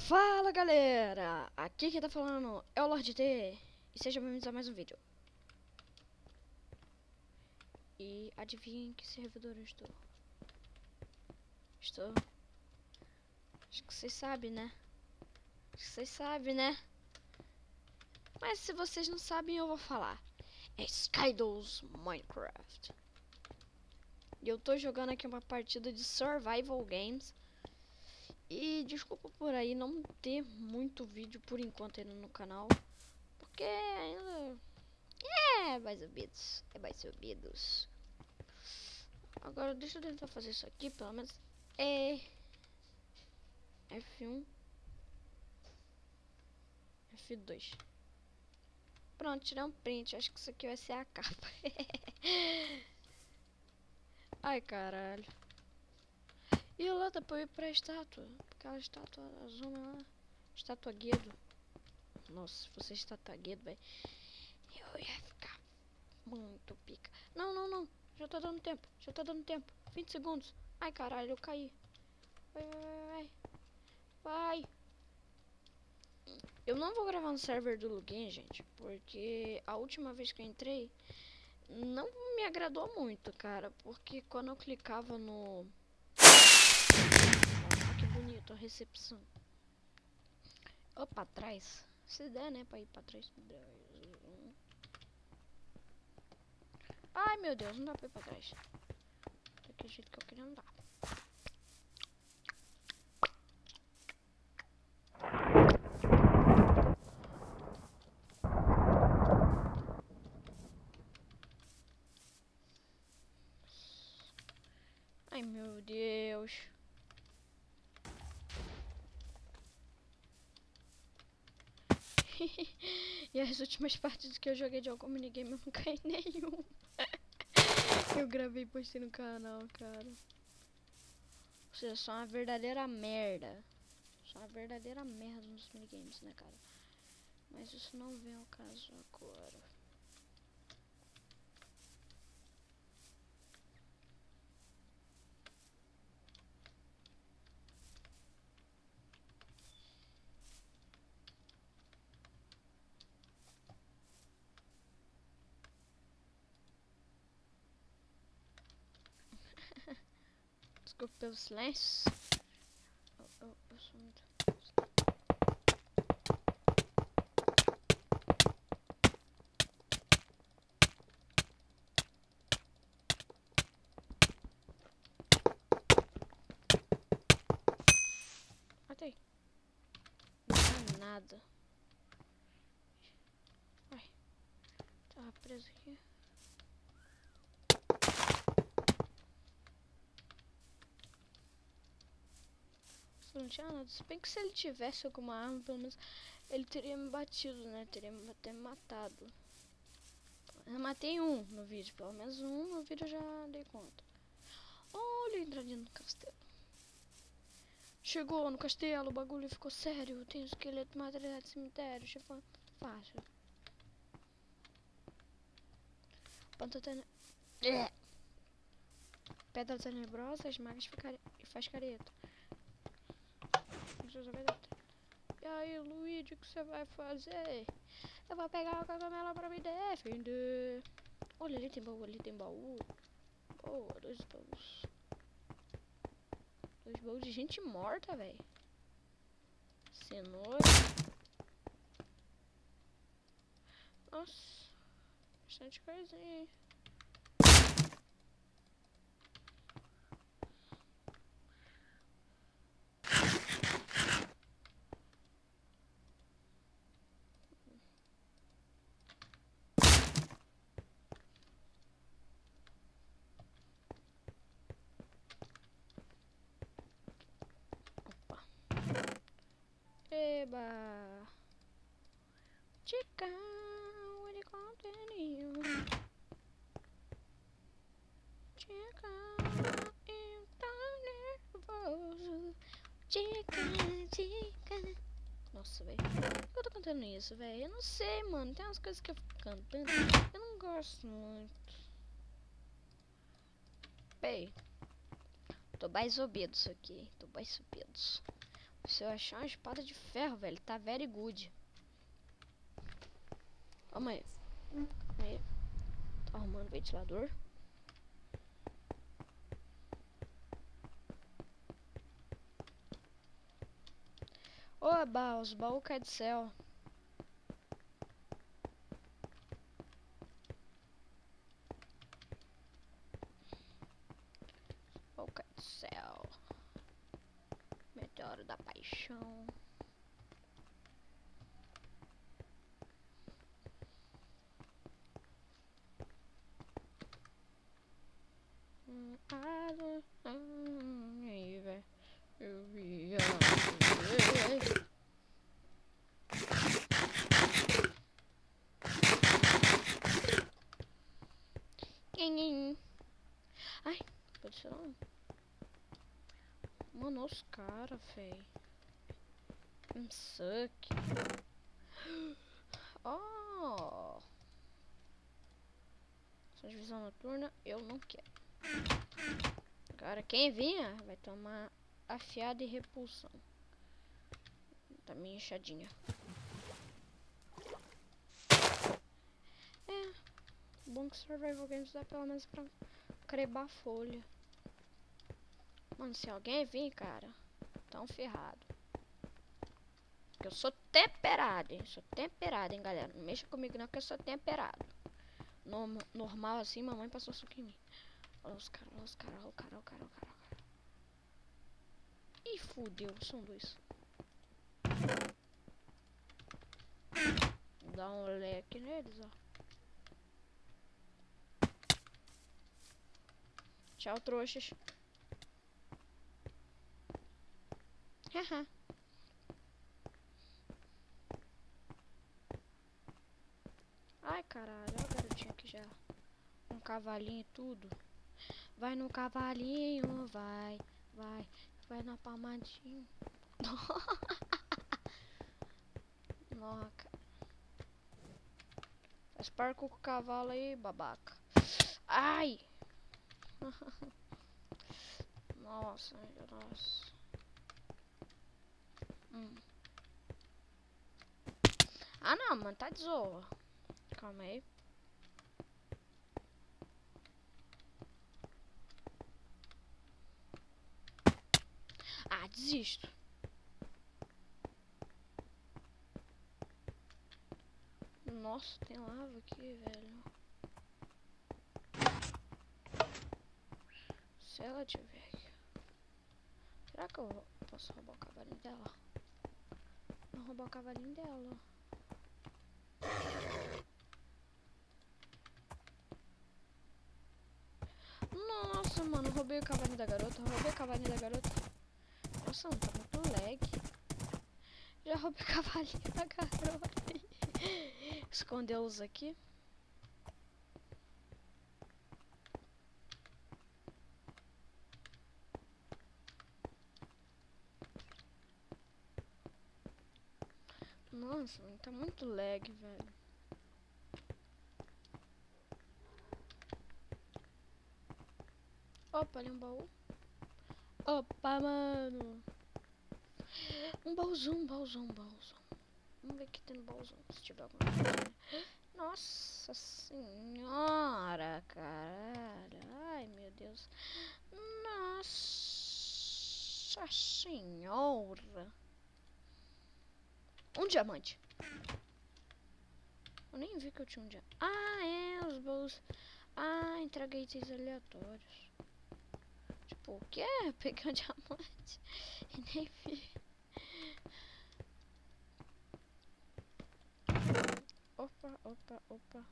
Fala galera, aqui quem tá falando é o Lord T e sejam bem-vindos a mais um vídeo. E adivinhem que servidor eu estou? Acho que vocês sabem, né? Mas se vocês não sabem eu vou falar. É Skydo's Minecraft. E eu tô jogando aqui uma partida de Survival Games. E desculpa por aí não ter muito vídeo por enquanto ainda no canal, porque ainda é mais ouvidos. Agora deixa eu tentar fazer isso aqui, pelo menos é F1, F2. Pronto, tirei um print, acho que isso aqui vai ser a capa. Ai, caralho. E lá dá pra eu ir pra estátua, aquela estátua zona lá, estátua Guedo. Nossa, se fosse estátua Guedo, velho, eu ia ficar muito pica. Não, já tá dando tempo, 20 segundos. Ai, caralho, eu caí. Vai. Eu não vou gravar no server do Lugin, gente, porque a última vez que eu entrei não me agradou muito, cara, porque quando eu clicava no... Ah, que bonito a recepção. Ó, pra trás. Se der, né, pra ir pra trás. Ai, meu Deus, não dá pra ir pra trás. Daquele jeito que eu queria andar. Ai, meu Deus. E as últimas partidas que eu joguei de algum minigame eu não caí nenhum. Eu gravei e postei no canal, cara. Ou seja, só uma verdadeira merda. Só uma verdadeira merda nos minigames, né, cara? Mas isso não vem ao caso agora. Desculpa pelo silêncio. Eu sou muito... Matei. Não é nada. Ai. Tava preso aqui. Não tinha nada. Se bem que se ele tivesse alguma arma, pelo menos ele teria me batido, né? Teria me matado. Eu matei um no vídeo, pelo menos um no vídeo eu já dei conta. Olha, entradinha no castelo. Chegou no castelo, o bagulho ficou sério. Tem esqueleto, material de cemitério. Chegou fácil. Pedra tenebrosa, esmaga e faz careta. E aí, Luigi, o que você vai fazer? Eu vou pegar a cogumelo pra me defender. Olha, ali tem baú, Boa, dois baús. Dois baús de gente morta, velho. Cenoura. Nossa, bastante coisinha, hein? Eba! Chica, ele continua. Chica, eu tô nervoso. Chica. Nossa, velho. Por que eu tô cantando isso, velho? Eu não sei, mano. Tem umas coisas que eu fico cantando. Eu não gosto muito. Véi. Tô mais obeso aqui. Se eu achar uma espada de ferro, velho, tá very good. Calma aí. Aí. Tá arrumando o ventilador. Oba, os baús caem do céu. Baú cai do céu. Meteoro da paixão. Ai, pode ser não. Mano, os caras, véi. Suck. Oh. Essa divisão noturna eu não quero. Agora quem vinha vai tomar afiada e repulsão. Tá meio inchadinha. É. Bom que Survival Games dá pelo menos pra crebar folha. Mano, se alguém vir, cara, tão ferrado. Porque eu sou temperado, hein? Sou temperado, hein, galera. Não mexa comigo não, que eu sou temperado. Normal assim, mamãe passou suco em mim. Olha os caras, olha os caras, olha o cara, olha o cara, olha o cara, olha o cara. Ih, fudeu, são dois. Dá um leque neles, ó. Tchau, trouxas. Haha. Ai, caralho, olha a garotinha aqui já. Um cavalinho e tudo. Vai no cavalinho, vai, vai, vai na palmadinha. Nossa. Faz parco com o cavalo aí, babaca. Ai! Nossa, nossa. Ah, não, mano, tá de zoa. Calma aí. Ah, desisto. Nossa, tem lava aqui, velho. Se ela tiver aqui. Será que eu posso roubar o cavalinho dela? Vou roubar o cavalinho dela. Nossa, mano, roubei o cavalinho da garota. Roubei o cavalinho da garota. Nossa, mano, tá muito lag. Já roubei o cavalinho da garota. Escondê-los aqui. Nossa, mano, tá muito lag, velho. Opa, ali um baú. Opa, mano. Um baúzão, um baúzão, um baúzão. Vamos ver o que tem no baúzão, se tiver alguma coisa. Nossa senhora, caralho. Ai, meu Deus. Nossa senhora. Um diamante. Eu nem vi que eu tinha um diamante. Ah, é, os baús. Ah, entreguei itens aleatórios. Tipo, o quê? Peguei um diamante e nem vi. Opa, opa, opa.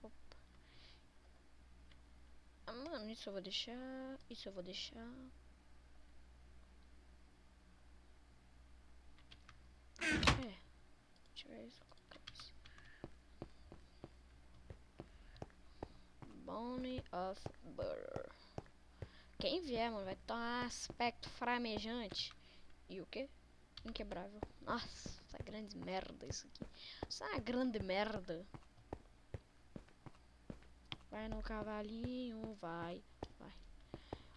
Opa. Ah, mano, isso eu vou deixar. Isso eu vou deixar. É. Tiver isso, colocar isso. Bone of Butter. Quem vier, mano, vai tomar aspecto flamejante. E o que? Inquebrável. Nossa, essa grande merda isso aqui. Isso é uma grande merda. Vai no cavalinho, vai, vai.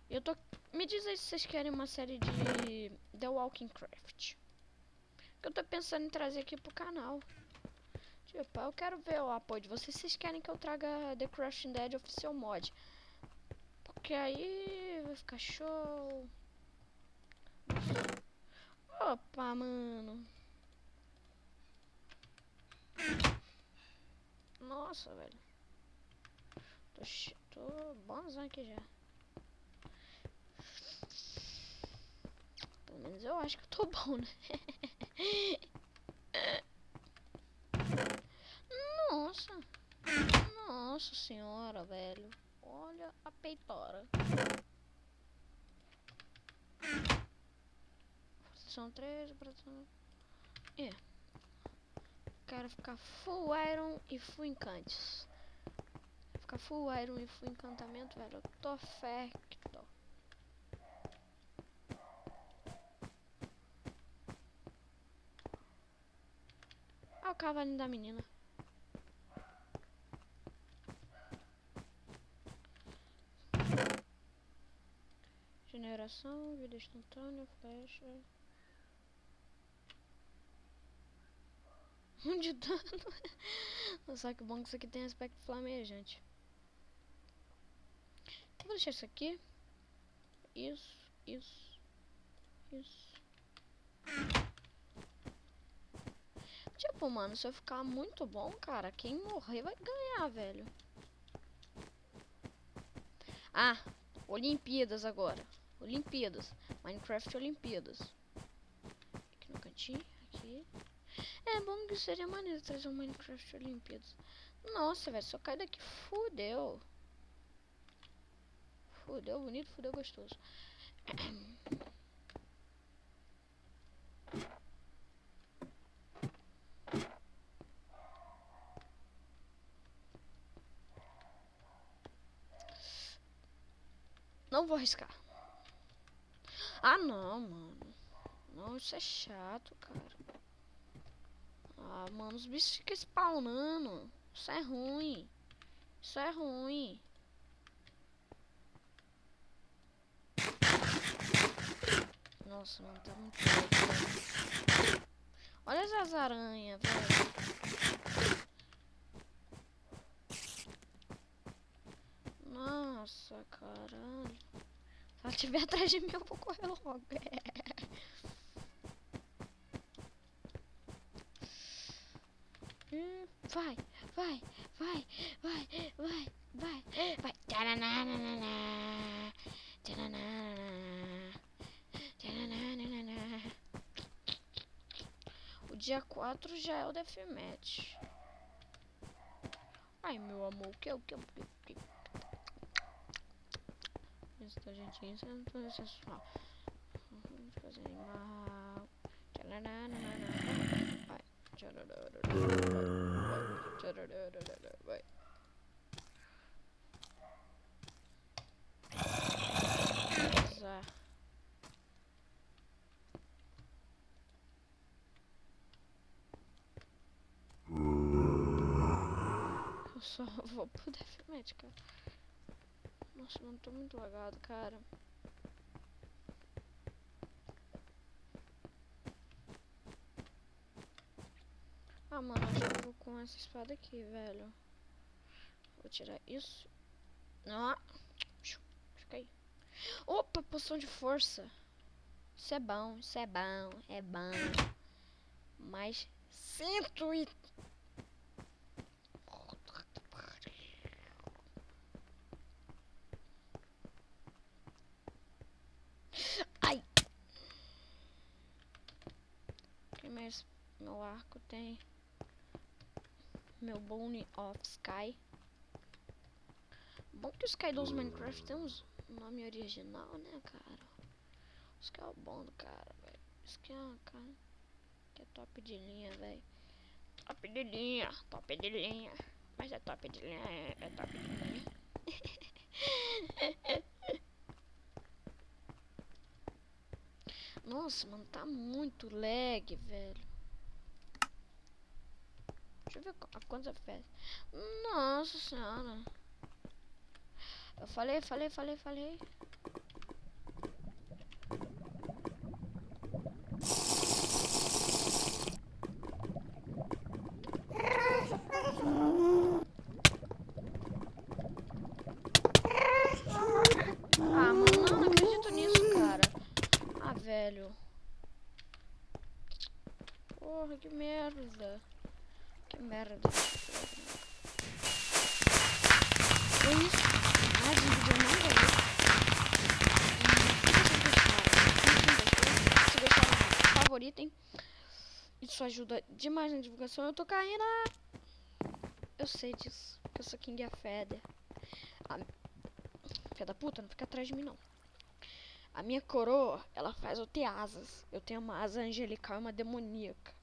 Eu tô Me diz aí se vocês querem uma série de The Walking Craft. Que eu tô pensando em trazer aqui pro canal. Tipo, eu quero ver o apoio de vocês. Vocês querem que eu traga The Crafting Dead Official Mod. Porque aí vai ficar show. Opa, mano. Nossa, velho. Tô bonzão aqui já. Pelo menos eu acho que eu tô bom, né? Nossa. Nossa senhora, velho. Olha a peitora. São 3 para... É. Quero ficar full iron e full encantes. Ficar full iron e full encantamento, velho. Eu tô perfecto. Ah, o cavalinho da menina. Generação, vida instantânea, flecha. 1 de dano. Só que bom que isso aqui tem aspecto flamejante. Eu vou deixar isso aqui. Isso. Tipo, mano, se eu ficar muito bom, cara, quem morrer vai ganhar, velho. Ah, Olimpíadas agora. Olimpíadas. Minecraft Olimpíadas. Aqui no cantinho, aqui. É bom que seria maneiro trazer um Minecraft Olimpíadas. Nossa, velho, se eu cair daqui, fudeu. Fudeu bonito, fudeu gostoso. Não vou arriscar. Ah, não, mano. Não, isso é chato, cara. Ah, mano, os bichos ficam spawnando. Isso é ruim. Isso é ruim. Nossa, mano, tá muito louco. Olha essas aranhas, velho. Nossa, caralho. Se ela estiver atrás de mim, eu vou correr logo. Vai. Taranana. O dia 4 já é o deathmatch. Ai, meu amor, o que? Isso tá, gente, isso é sensual. Vamos fazer animal. Vai. Vai. Azar. Eu só vou pro deathmatch, cara. Nossa, mano, tô muito lagado, cara. Ah, mano, acho que eu vou com essa espada aqui, velho. Vou tirar isso. Não. Fica aí. Opa, poção de força. Isso é bom. É bom. Mas 100 e... Ai. Mas meu arco tem... Meu Bone of Sky. Bom que o Sky dos Minecraft tem um nome original, né, cara? Isso que é o bom do cara, velho. Isso que é, cara. Que é top de linha, velho. Top de linha. Mas é top de linha, é top de linha. Nossa, mano, tá muito lag, velho. Deixa eu ver a quantas fez. Nossa senhora. Eu falei. Porra, que merda. Que merda. Foi isso. Mais um vídeo não ganhei. Se gostaram, favoritem. Isso ajuda demais na divulgação. Eu tô caindo. Eu sei disso. Que eu sou King of Feather. Filha da puta, não fica atrás de mim não. A minha coroa, ela faz eu ter asas. Eu tenho uma asa angelical e uma demoníaca.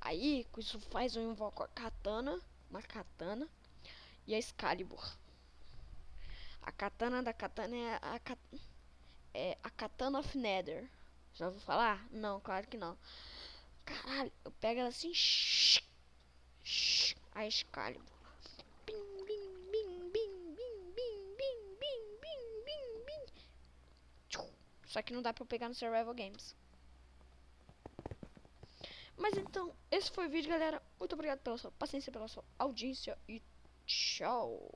Aí, com isso faz, eu invoco a katana, uma katana e a Excalibur. A katana da katana é a Katana of Nether. Já ouviu falar? Não, claro que não. Caralho, eu pego ela assim, a Excalibur. Bim, bim, bim, bim, bim, bim, bim, bim, bim, bim, bim. Só que não dá pra eu pegar no Survival Games. Mas então, esse foi o vídeo, galera. Muito obrigado pela sua paciência, pela sua audiência e tchau.